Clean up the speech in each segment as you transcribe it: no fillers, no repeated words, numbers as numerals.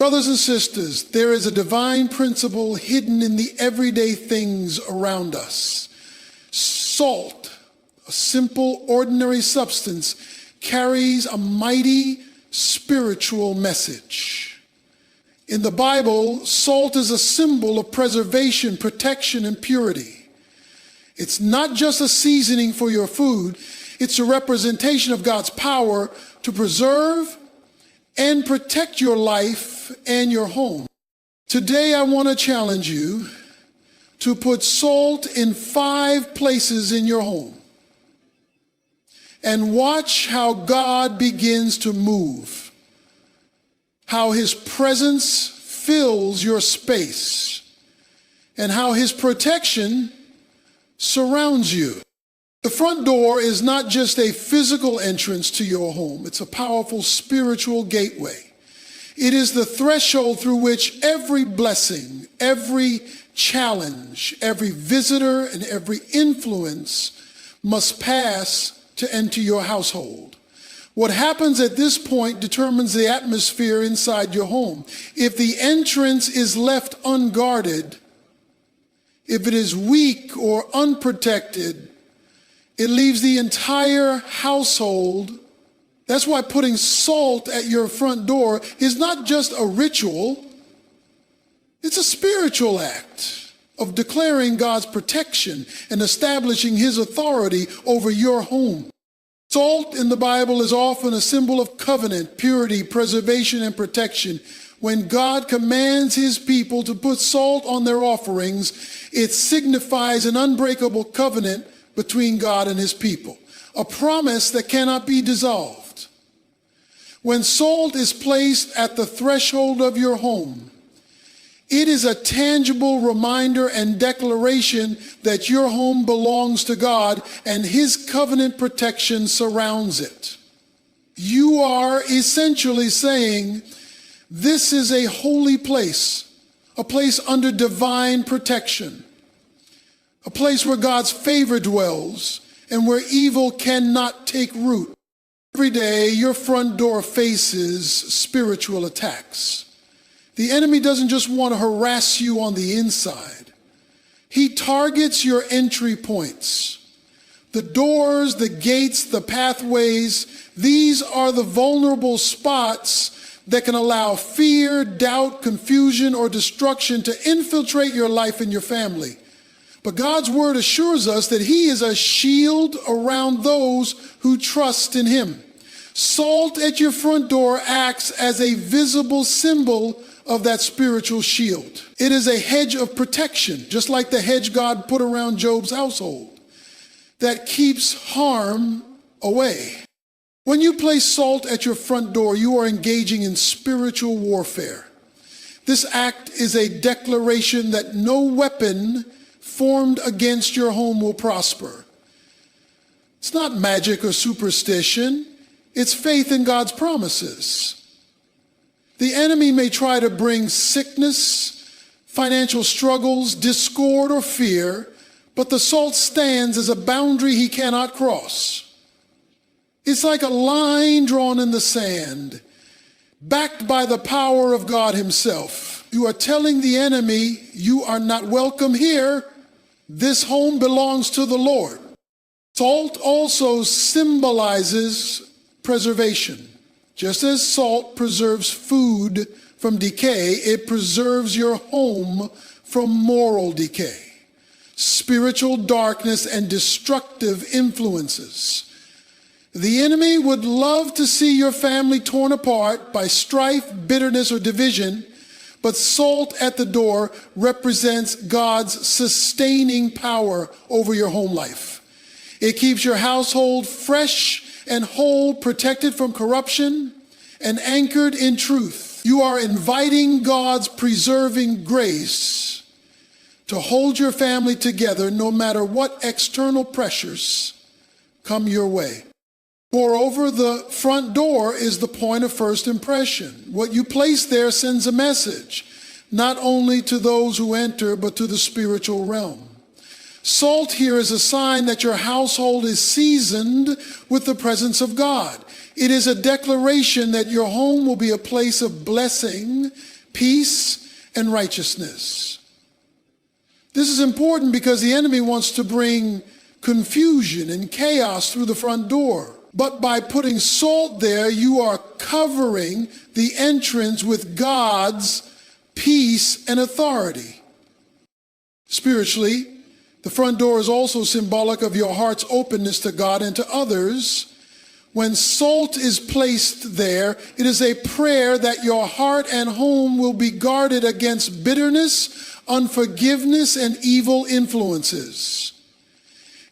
Brothers and sisters, there is a divine principle hidden in the everyday things around us. Salt, a simple, ordinary substance, carries a mighty spiritual message. In the Bible, salt is a symbol of preservation, protection, and purity. It's not just a seasoning for your food, it's a representation of God's power to preserve and protect your life and your home. Today, I want to challenge you to put salt in 5 places in your home and watch how God begins to move, how his presence fills your space, and how his protection surrounds you. The front door is not just a physical entrance to your home, it's a powerful spiritual gateway. It is the threshold through which every blessing, every challenge, every visitor, and every influence must pass to enter your household. What happens at this point determines the atmosphere inside your home. If the entrance is left unguarded, if it is weak or unprotected, it leaves the entire household. That's why putting salt at your front door is not just a ritual, it's a spiritual act of declaring God's protection and establishing his authority over your home. Salt in the Bible is often a symbol of covenant, purity, preservation, and protection. When God commands his people to put salt on their offerings, it signifies an unbreakable covenant between God and his people, a promise that cannot be dissolved. When salt is placed at the threshold of your home, it is a tangible reminder and declaration that your home belongs to God and his covenant protection surrounds it. You are essentially saying, this is a holy place, a place under divine protection, a place where God's favor dwells and where evil cannot take root. Every day, your front door faces spiritual attacks. The enemy doesn't just want to harass you on the inside. He targets your entry points. The doors, the gates, the pathways, these are the vulnerable spots that can allow fear, doubt, confusion, or destruction to infiltrate your life and your family. But God's word assures us that he is a shield around those who trust in him. Salt at your front door acts as a visible symbol of that spiritual shield. It is a hedge of protection, just like the hedge God put around Job's household, that keeps harm away. When you place salt at your front door, you are engaging in spiritual warfare. This act is a declaration that no weapon formed against your home will prosper. It's not magic or superstition. It's faith in God's promises. The enemy may try to bring sickness, financial struggles, discord, or fear, but the salt stands as a boundary he cannot cross. It's like a line drawn in the sand, backed by the power of God himself. You are telling the enemy, you are not welcome here. This home belongs to the Lord. Salt also symbolizes preservation. Just as salt preserves food from decay, it preserves your home from moral decay, spiritual darkness, and destructive influences. The enemy would love to see your family torn apart by strife, bitterness, or division, but salt at the door represents God's sustaining power over your home life. It keeps your household fresh and whole, protected from corruption, and anchored in truth. You are inviting God's preserving grace to hold your family together no matter what external pressures come your way. Moreover, the front door is the point of first impression. What you place there sends a message, not only to those who enter, but to the spiritual realm. Salt here is a sign that your household is seasoned with the presence of God. It is a declaration that your home will be a place of blessing, peace, and righteousness. This is important because the enemy wants to bring confusion and chaos through the front door. But by putting salt there, you are covering the entrance with God's peace and authority. Spiritually, the front door is also symbolic of your heart's openness to God and to others. When salt is placed there, it is a prayer that your heart and home will be guarded against bitterness, unforgiveness, and evil influences.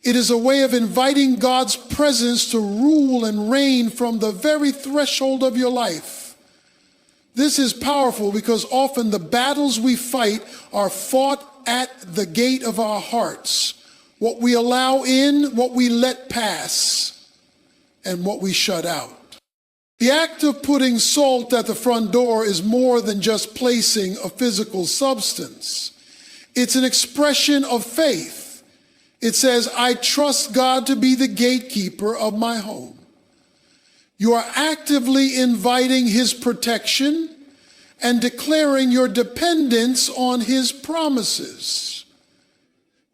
It is a way of inviting God's presence to rule and reign from the very threshold of your life. This is powerful because often the battles we fight are fought at the gate of our hearts. What we allow in, what we let pass, and what we shut out. The act of putting salt at the front door is more than just placing a physical substance. It's an expression of faith. It says, I trust God to be the gatekeeper of my home. You are actively inviting his protection and declaring your dependence on his promises.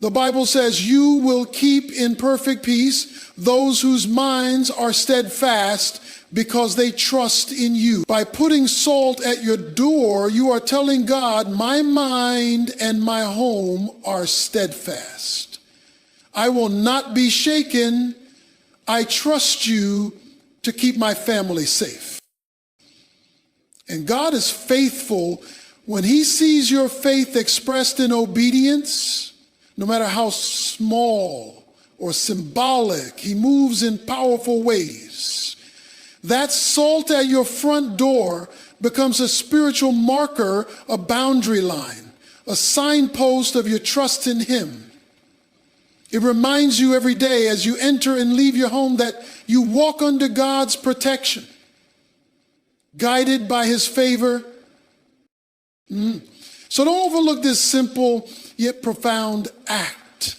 The Bible says, you will keep in perfect peace those whose minds are steadfast because they trust in you. By putting salt at your door, you are telling God, my mind and my home are steadfast. I will not be shaken. I trust you to keep my family safe. And God is faithful when he sees your faith expressed in obedience, no matter how small or symbolic. He moves in powerful ways. That salt at your front door becomes a spiritual marker, a boundary line, a signpost of your trust in him. It reminds you every day as you enter and leave your home that you walk under God's protection, guided by his favor. So don't overlook this simple yet profound act.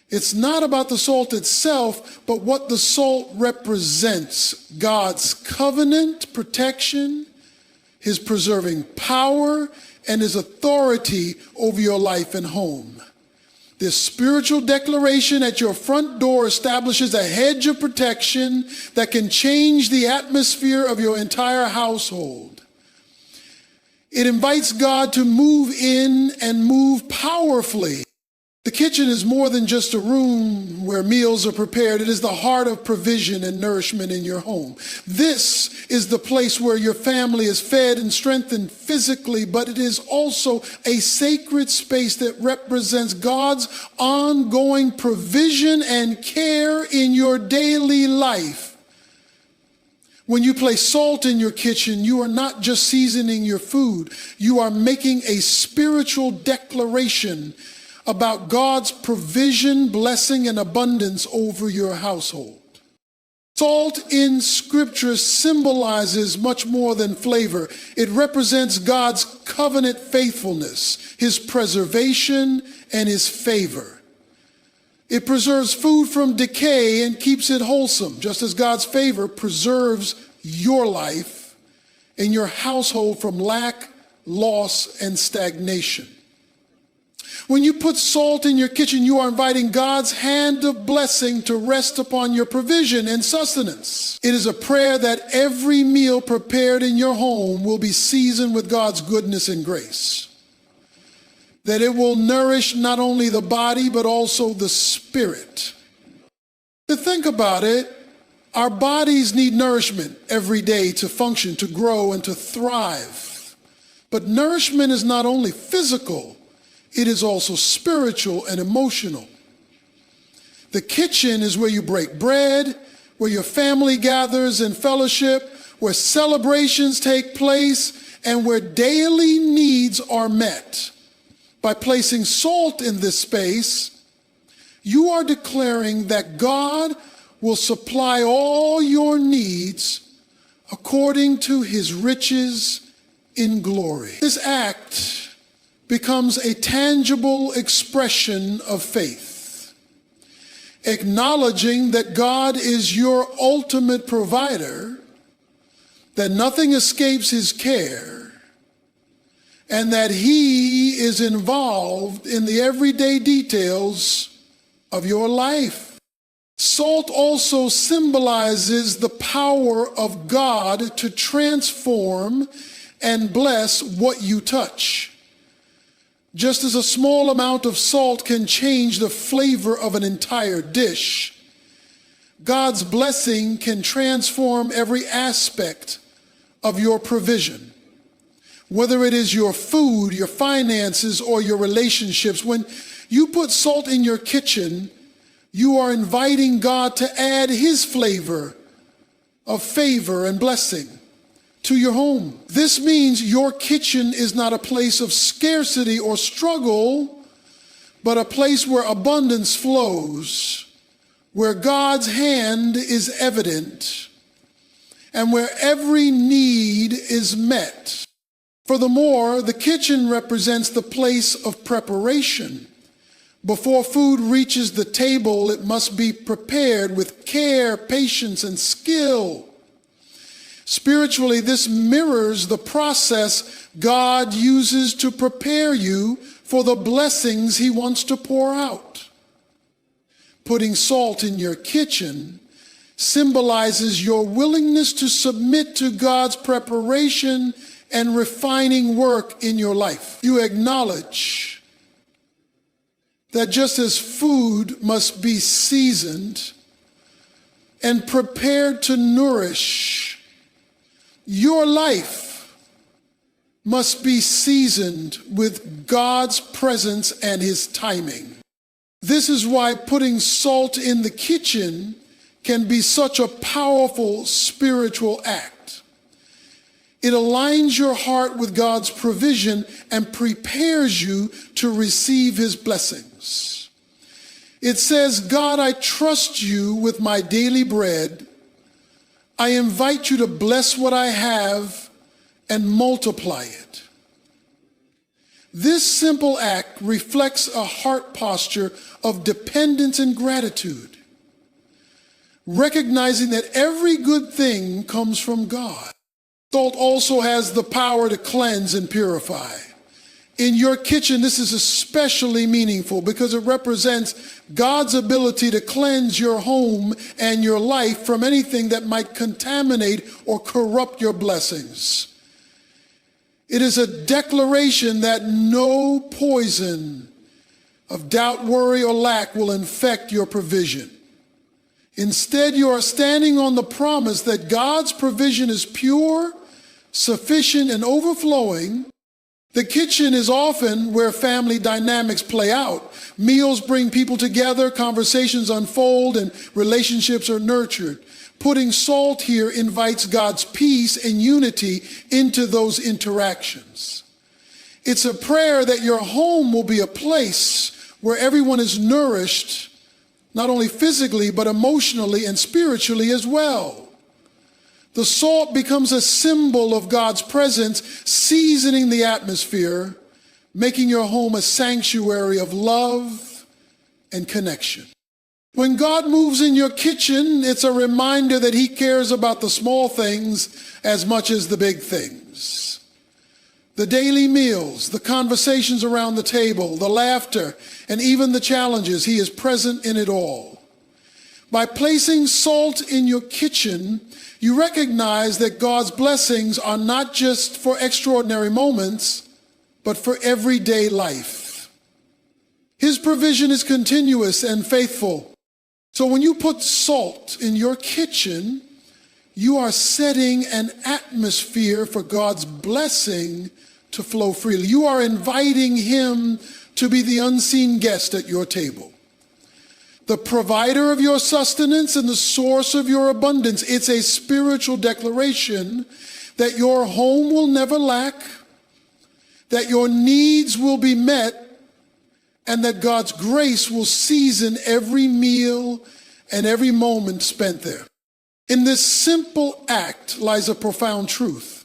It's not about the salt itself, but what the salt represents. God's covenant protection, his preserving power, and his authority over your life and home. This spiritual declaration at your front door establishes a hedge of protection that can change the atmosphere of your entire household. It invites God to move in and move powerfully. The kitchen is more than just a room where meals are prepared. It is the heart of provision and nourishment in your home. This is the place where your family is fed and strengthened physically, but it is also a sacred space that represents God's ongoing provision and care in your daily life. When you place salt in your kitchen, you are not just seasoning your food. You are making a spiritual declaration about God's provision, blessing, and abundance over your household. Salt in Scripture symbolizes much more than flavor. It represents God's covenant faithfulness, his preservation, and his favor. It preserves food from decay and keeps it wholesome, just as God's favor preserves your life and your household from lack, loss, and stagnation. When you put salt in your kitchen, you are inviting God's hand of blessing to rest upon your provision and sustenance. It is a prayer that every meal prepared in your home will be seasoned with God's goodness and grace. That it will nourish not only the body, but also the spirit. To think about it, our bodies need nourishment every day to function, to grow, and to thrive. But nourishment is not only physical, it is also spiritual and emotional. The kitchen is where you break bread, where your family gathers in fellowship, where celebrations take place, and where daily needs are met. By placing salt in this space, you are declaring that God will supply all your needs according to his riches in glory. This act becomes a tangible expression of faith, acknowledging that God is your ultimate provider, that nothing escapes his care, and that he is involved in the everyday details of your life. Salt also symbolizes the power of God to transform and bless what you touch. Just as a small amount of salt can change the flavor of an entire dish, God's blessing can transform every aspect of your provision. Whether it is your food, your finances, or your relationships, when you put salt in your kitchen, you are inviting God to add his flavor of favor and blessing to your home. This means your kitchen is not a place of scarcity or struggle, but a place where abundance flows, where God's hand is evident, and where every need is met. Furthermore, the kitchen represents the place of preparation. Before food reaches the table, it must be prepared with care, patience, and skill. Spiritually, this mirrors the process God uses to prepare you for the blessings he wants to pour out. Putting salt in your kitchen symbolizes your willingness to submit to God's preparation and refining work in your life. You acknowledge that just as food must be seasoned and prepared to nourish, your life must be seasoned with God's presence and his timing. This is why putting salt in the kitchen can be such a powerful spiritual act. It aligns your heart with God's provision and prepares you to receive his blessings. It says, God, I trust you with my daily bread. I invite you to bless what I have and multiply it. This simple act reflects a heart posture of dependence and gratitude, recognizing that every good thing comes from God. Salt also has the power to cleanse and purify. In your kitchen, this is especially meaningful because it represents God's ability to cleanse your home and your life from anything that might contaminate or corrupt your blessings. It is a declaration that no poison of doubt, worry, or lack will infect your provision. Instead, you are standing on the promise that God's provision is pure, sufficient, and overflowing. The kitchen is often where family dynamics play out. Meals bring people together, conversations unfold, and relationships are nurtured. Putting salt here invites God's peace and unity into those interactions. It's a prayer that your home will be a place where everyone is nourished, not only physically, but emotionally and spiritually as well. The salt becomes a symbol of God's presence, seasoning the atmosphere, making your home a sanctuary of love and connection. When God moves in your kitchen, it's a reminder that he cares about the small things as much as the big things. The daily meals, the conversations around the table, the laughter, and even the challenges, he is present in it all. By placing salt in your kitchen, you recognize that God's blessings are not just for extraordinary moments, but for everyday life. His provision is continuous and faithful. So when you put salt in your kitchen, you are setting an atmosphere for God's blessing to flow freely. You are inviting him to be the unseen guest at your table, the provider of your sustenance and the source of your abundance. It's a spiritual declaration that your home will never lack, that your needs will be met, and that God's grace will season every meal and every moment spent there. In this simple act lies a profound truth.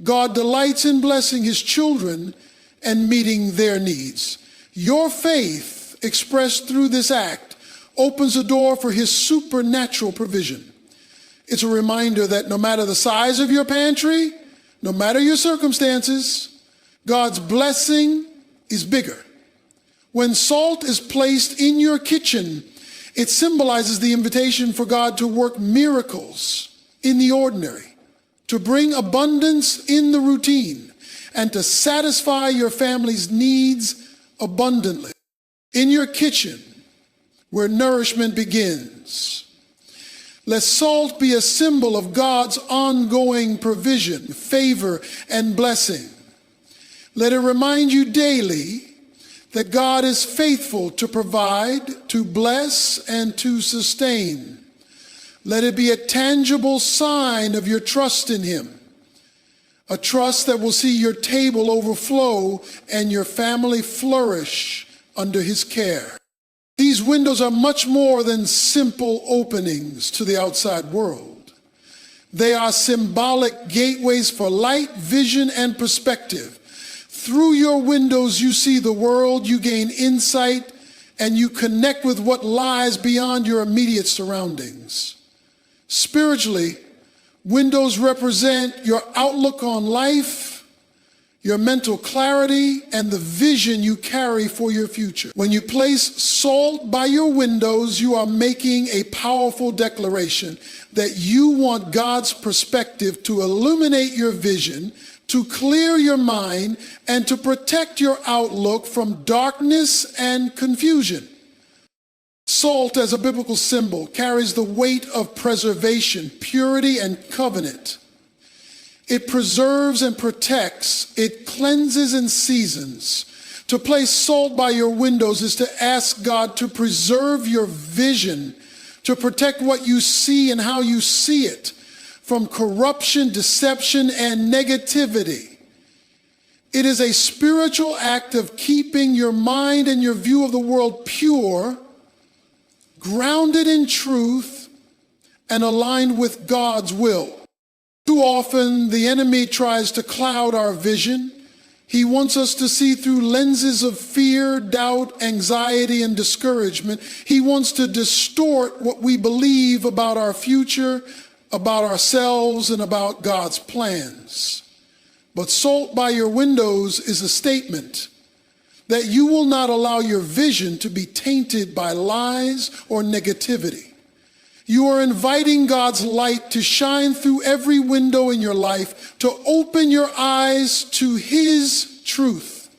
God delights in blessing his children and meeting their needs. Your faith, expressed through this act, opens the door for his supernatural provision. It's a reminder that no matter the size of your pantry, no matter your circumstances, God's blessing is bigger. When salt is placed in your kitchen, it symbolizes the invitation for God to work miracles in the ordinary, to bring abundance in the routine, and to satisfy your family's needs abundantly. In your kitchen, where nourishment begins, let salt be a symbol of God's ongoing provision, favor, and blessing. Let it remind you daily that God is faithful to provide, to bless, and to sustain. Let it be a tangible sign of your trust in Him, a trust that will see your table overflow and your family flourish under His care. These windows are much more than simple openings to the outside world. They are symbolic gateways for light, vision, and perspective. Through your windows, you see the world, you gain insight, and you connect with what lies beyond your immediate surroundings. Spiritually, windows represent your outlook on life, your mental clarity, and the vision you carry for your future. When you place salt by your windows, you are making a powerful declaration that you want God's perspective to illuminate your vision, to clear your mind, and to protect your outlook from darkness and confusion. Salt, as a biblical symbol, carries the weight of preservation, purity, and covenant. It preserves and protects, it cleanses and seasons. To place salt by your windows is to ask God to preserve your vision, to protect what you see and how you see it from corruption, deception, and negativity. It is a spiritual act of keeping your mind and your view of the world pure, grounded in truth, and aligned with God's will. Too often, the enemy tries to cloud our vision. He wants us to see through lenses of fear, doubt, anxiety, and discouragement. He wants to distort what we believe about our future, about ourselves, and about God's plans. But salt by your windows is a statement that you will not allow your vision to be tainted by lies or negativity. You are inviting God's light to shine through every window in your life, to open your eyes to His truth,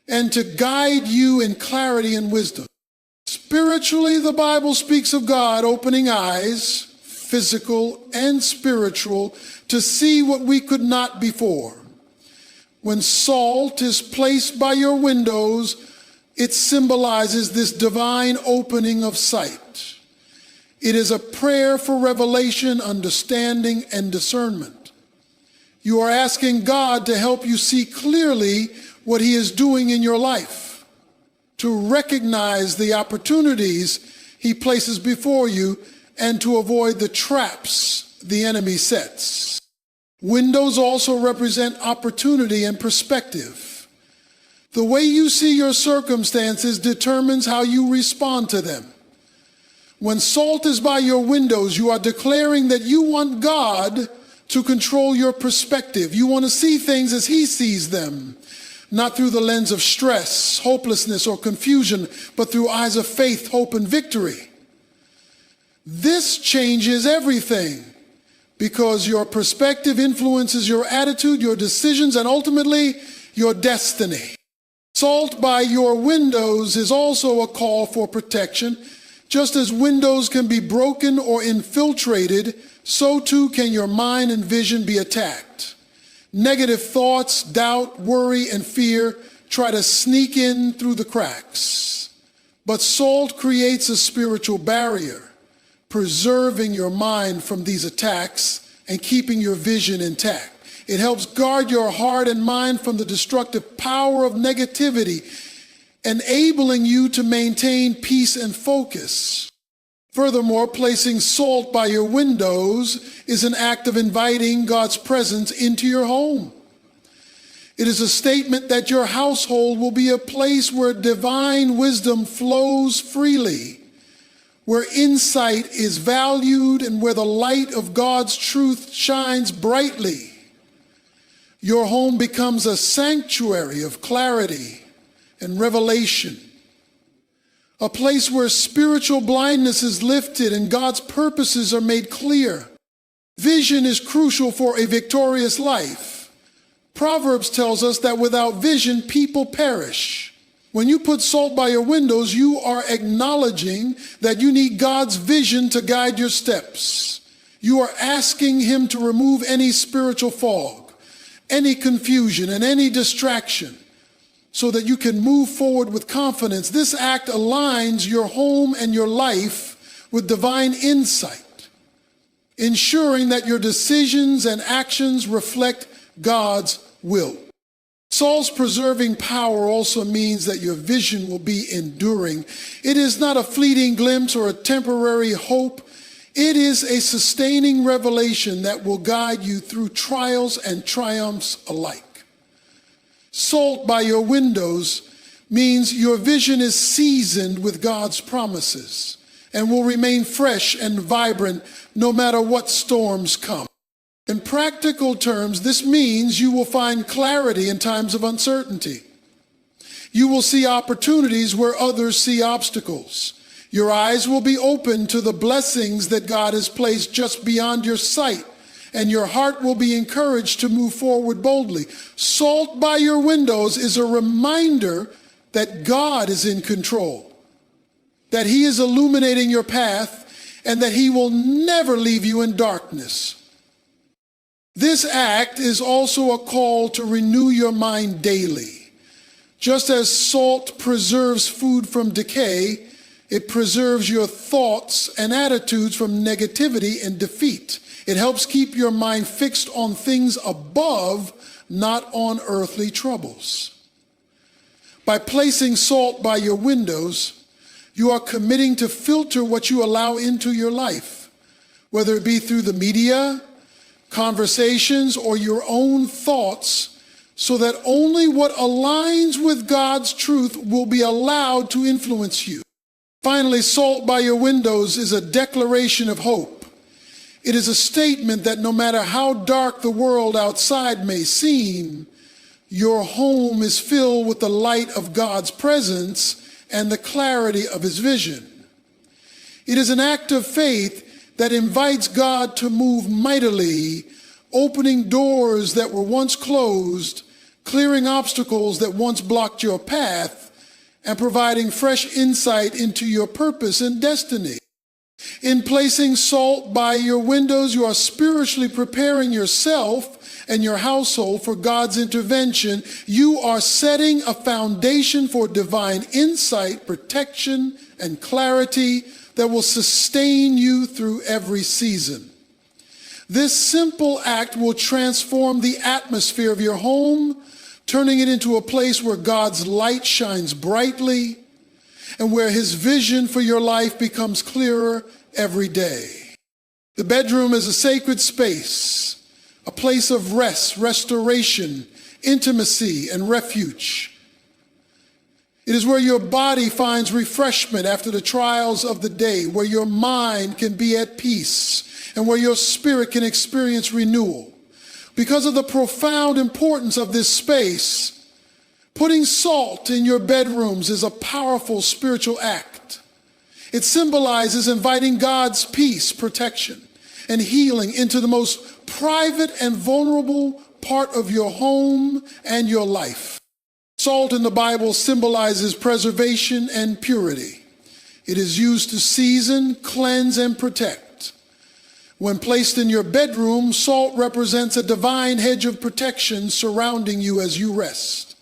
and to guide you in clarity and wisdom. Spiritually, the Bible speaks of God opening eyes, physical and spiritual, to see what we could not before. When salt is placed by your windows, it symbolizes this divine opening of sight. It is a prayer for revelation, understanding, and discernment. You are asking God to help you see clearly what He is doing in your life, to recognize the opportunities He places before you, and to avoid the traps the enemy sets. Windows also represent opportunity and perspective. The way you see your circumstances determines how you respond to them. When salt is by your windows, you are declaring that you want God to control your perspective. You want to see things as He sees them, not through the lens of stress, hopelessness, or confusion, but through eyes of faith, hope, and victory. This changes everything because your perspective influences your attitude, your decisions, and ultimately your destiny. Salt by your windows is also a call for protection. Just as windows can be broken or infiltrated, so too can your mind and vision be attacked. Negative thoughts, doubt, worry, and fear try to sneak in through the cracks. But salt creates a spiritual barrier, preserving your mind from these attacks and keeping your vision intact. It helps guard your heart and mind from the destructive power of negativity, enabling you to maintain peace and focus. Furthermore, placing salt by your windows is an act of inviting God's presence into your home. It is a statement that your household will be a place where divine wisdom flows freely, where insight is valued, and where the light of God's truth shines brightly. Your home becomes a sanctuary of clarity and revelation, a place where spiritual blindness is lifted and God's purposes are made clear. Vision is crucial for a victorious life. Proverbs tells us that without vision, people perish. When you put salt by your windows, you are acknowledging that you need God's vision to guide your steps. You are asking Him to remove any spiritual fog, any confusion, and any distraction, so that you can move forward with confidence. This act aligns your home and your life with divine insight, ensuring that your decisions and actions reflect God's will. Salt's preserving power also means that your vision will be enduring. It is not a fleeting glimpse or a temporary hope. It is a sustaining revelation that will guide you through trials and triumphs alike. Salt by your windows means your vision is seasoned with God's promises and will remain fresh and vibrant no matter what storms come. In practical terms, this means you will find clarity in times of uncertainty. You will see opportunities where others see obstacles. Your eyes will be open to the blessings that God has placed just beyond your sight, and your heart will be encouraged to move forward boldly. Salt by your windows is a reminder that God is in control, that He is illuminating your path, and that He will never leave you in darkness. This act is also a call to renew your mind daily. Just as salt preserves food from decay, it preserves your thoughts and attitudes from negativity and defeat. It helps keep your mind fixed on things above, not on earthly troubles. By placing salt by your windows, you are committing to filter what you allow into your life, whether it be through the media, conversations, or your own thoughts, so that only what aligns with God's truth will be allowed to influence you. Finally, salt by your windows is a declaration of hope. It is a statement that no matter how dark the world outside may seem, your home is filled with the light of God's presence and the clarity of His vision. It is an act of faith that invites God to move mightily, opening doors that were once closed, clearing obstacles that once blocked your path, and providing fresh insight into your purpose and destiny. In placing salt by your windows, you are spiritually preparing yourself and your household for God's intervention. You are setting a foundation for divine insight, protection, and clarity that will sustain you through every season. This simple act will transform the atmosphere of your home, turning it into a place where God's light shines brightly and where His vision for your life becomes clearer every day. The bedroom is a sacred space, a place of rest, restoration, intimacy, and refuge. It is where your body finds refreshment after the trials of the day, where your mind can be at peace, and where your spirit can experience renewal. Because of the profound importance of this space, putting salt in your bedrooms is a powerful spiritual act. It symbolizes inviting God's peace, protection, and healing into the most private and vulnerable part of your home and your life. Salt in the Bible symbolizes preservation and purity. It is used to season, cleanse, and protect. When placed in your bedroom, salt represents a divine hedge of protection surrounding you as you rest.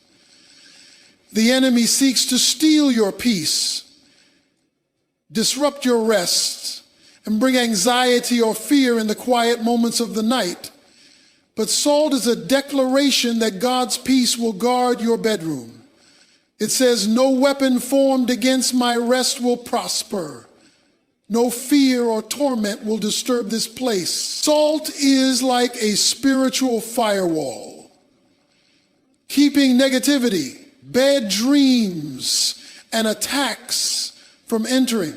The enemy seeks to steal your peace, disrupt your rest, and bring anxiety or fear in the quiet moments of the night. But salt is a declaration that God's peace will guard your bedroom. It says, "No weapon formed against my rest will prosper. No fear or torment will disturb this place." Salt is like a spiritual firewall, keeping negativity, bad dreams, and attacks from entering.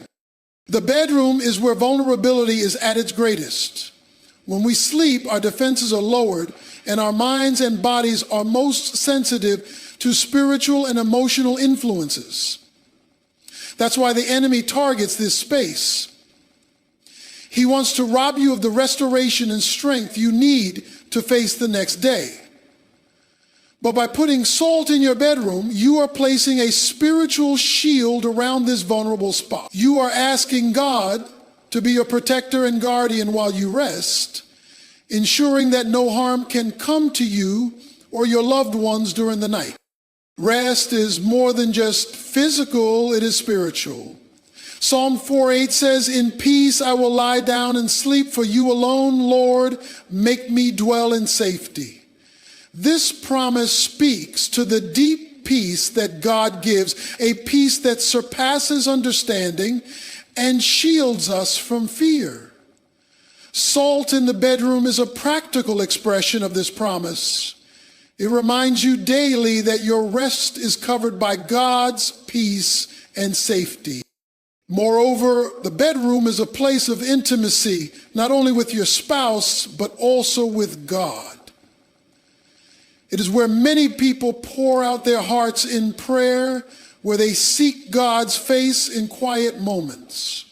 The bedroom is where vulnerability is at its greatest, When we sleep, our defenses are lowered, and our minds and bodies are most sensitive to spiritual and emotional influences. That's why the enemy targets this space. He wants to rob you of the restoration and strength you need to face the next day. But by putting salt in your bedroom, you are placing a spiritual shield around this vulnerable spot. You are asking God to be your protector and guardian while you rest, ensuring that no harm can come to you or your loved ones during the night. Rest is more than just physical, it is spiritual. Psalm 4:8 says, "In peace I will lie down and sleep, for you alone, Lord, make me dwell in safety." This promise speaks to the deep peace that God gives, a peace that surpasses understanding and shields us from fear. Salt in the bedroom is a practical expression of this promise. It reminds you daily that your rest is covered by God's peace and safety. Moreover, the bedroom is a place of intimacy, not only with your spouse, but also with God. It is where many people pour out their hearts in prayer, where they seek God's face in quiet moments.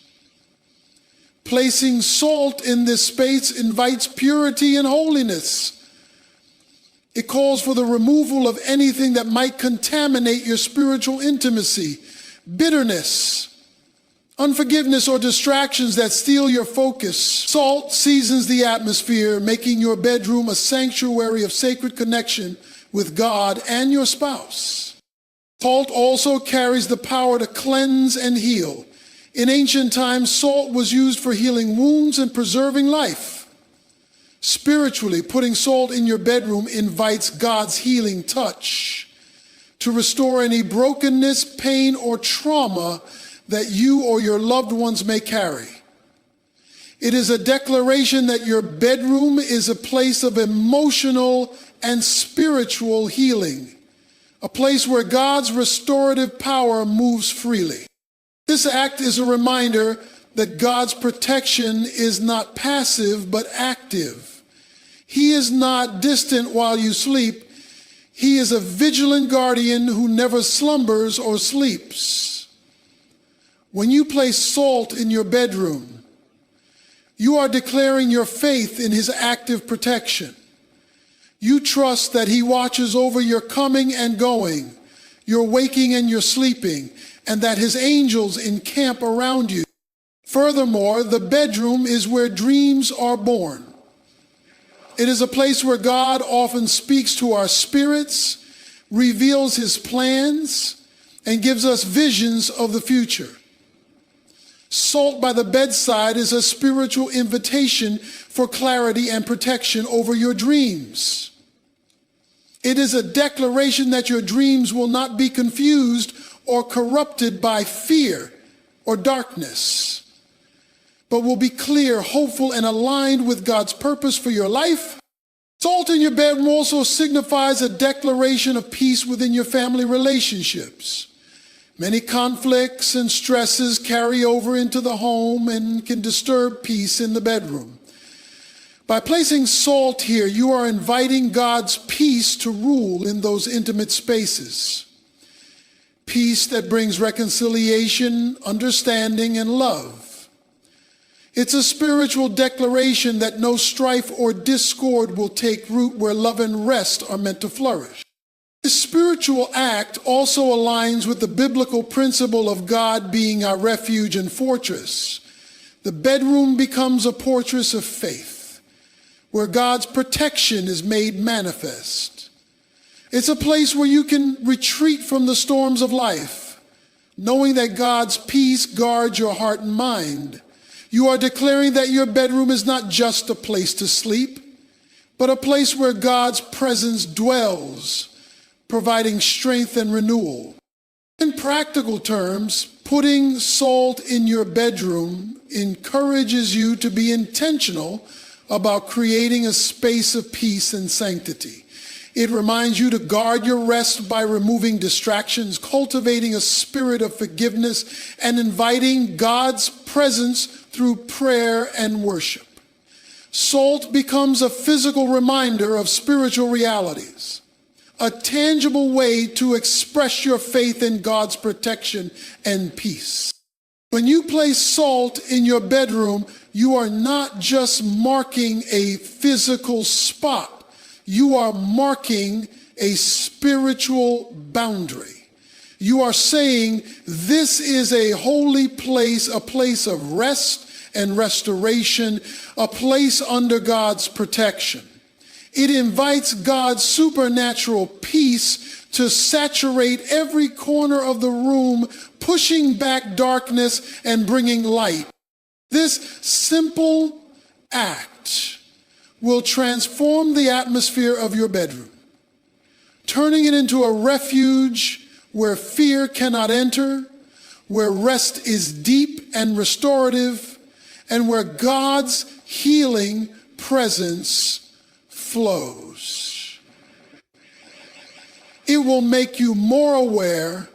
Placing salt in this space invites purity and holiness. It calls for the removal of anything that might contaminate your spiritual intimacy, bitterness, unforgiveness, or distractions that steal your focus. Salt seasons the atmosphere, making your bedroom a sanctuary of sacred connection with God and your spouse. Salt also carries the power to cleanse and heal. In ancient times, salt was used for healing wounds and preserving life. Spiritually, putting salt in your bedroom invites God's healing touch to restore any brokenness, pain, or trauma that you or your loved ones may carry. It is a declaration that your bedroom is a place of emotional and spiritual healing, a place where God's restorative power moves freely. This act is a reminder that God's protection is not passive but active. He is not distant while you sleep. He is a vigilant guardian who never slumbers or sleeps. When you place salt in your bedroom, you are declaring your faith in his active protection. You trust that he watches over your coming and going, your waking and your sleeping, and that his angels encamp around you. Furthermore, the bedroom is where dreams are born. It is a place where God often speaks to our spirits, reveals his plans, and gives us visions of the future. Salt by the bedside is a spiritual invitation for clarity and protection over your dreams. It is a declaration that your dreams will not be confused or corrupted by fear or darkness, but will be clear, hopeful, and aligned with God's purpose for your life. Salt in your bedroom also signifies a declaration of peace within your family relationships. Many conflicts and stresses carry over into the home and can disturb peace in the bedroom. By placing salt here, you are inviting God's peace to rule in those intimate spaces. Peace that brings reconciliation, understanding, and love. It's a spiritual declaration that no strife or discord will take root where love and rest are meant to flourish. This spiritual act also aligns with the biblical principle of God being our refuge and fortress. The bedroom becomes a fortress of faith, where God's protection is made manifest. It's a place where you can retreat from the storms of life, knowing that God's peace guards your heart and mind. You are declaring that your bedroom is not just a place to sleep, but a place where God's presence dwells, providing strength and renewal. In practical terms, putting salt in your bedroom encourages you to be intentional about creating a space of peace and sanctity. It reminds you to guard your rest by removing distractions, cultivating a spirit of forgiveness, and inviting God's presence through prayer and worship. Salt becomes a physical reminder of spiritual realities, a tangible way to express your faith in God's protection and peace. When you place salt in your bedroom, you are not just marking a physical spot. You are marking a spiritual boundary. You are saying this is a holy place, a place of rest and restoration, a place under God's protection. It invites God's supernatural peace to saturate every corner of the room, pushing back darkness and bringing light. This simple act will transform the atmosphere of your bedroom, turning it into a refuge where fear cannot enter, where rest is deep and restorative, and where God's healing presence flows. It will make you more aware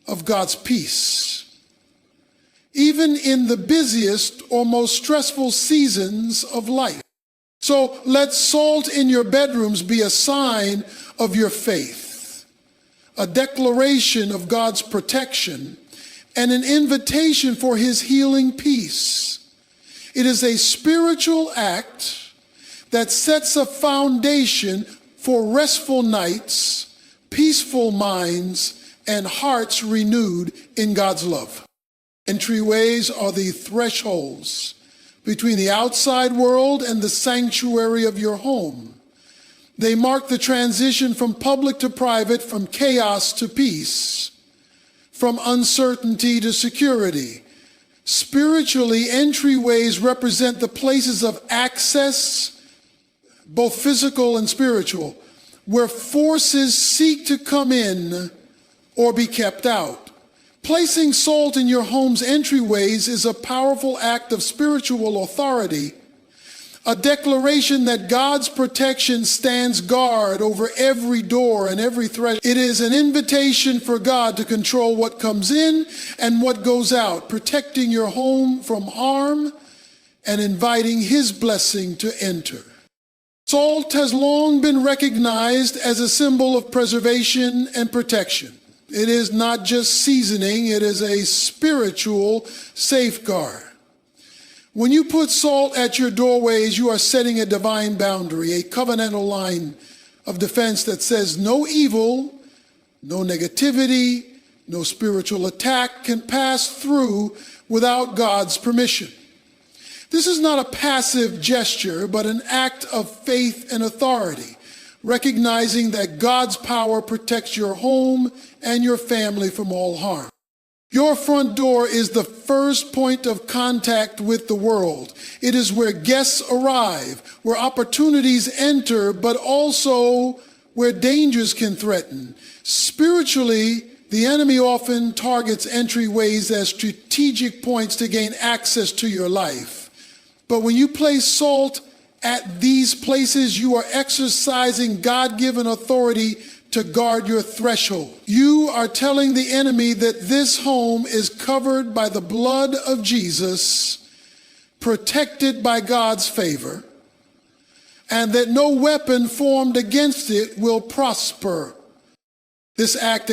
of God's peace, even in the busiest or most stressful seasons of life. So let salt in your bedrooms be a sign of your faith, a declaration of God's protection, and an invitation for his healing peace. It is a spiritual act that sets a foundation for restful nights, peaceful minds, and hearts renewed in God's love. Entryways are the thresholds between the outside world and the sanctuary of your home. They mark the transition from public to private, from chaos to peace, from uncertainty to security. Spiritually, entryways represent the places of access, both physical and spiritual, where forces seek to come in or be kept out. Placing salt in your home's entryways is a powerful act of spiritual authority, a declaration that God's protection stands guard over every door and every threshold. It is an invitation for God to control what comes in and what goes out, protecting your home from harm and inviting his blessing to enter. Salt has long been recognized as a symbol of preservation and protection. It is not just seasoning, it is a spiritual safeguard. When you put salt at your doorways, you are setting a divine boundary, a covenantal line of defense that says no evil, no negativity, no spiritual attack can pass through without God's permission. This is not a passive gesture, but an act of faith and authority, recognizing that God's power protects your home and your family from all harm. Your front door is the first point of contact with the world. It is where guests arrive, where opportunities enter, but also where dangers can threaten. Spiritually, the enemy often targets entryways as strategic points to gain access to your life. But when you place salt at these places, you are exercising God-given authority to guard your threshold. You are telling the enemy that this home is covered by the blood of Jesus, protected by God's favor, and that no weapon formed against it will prosper. This act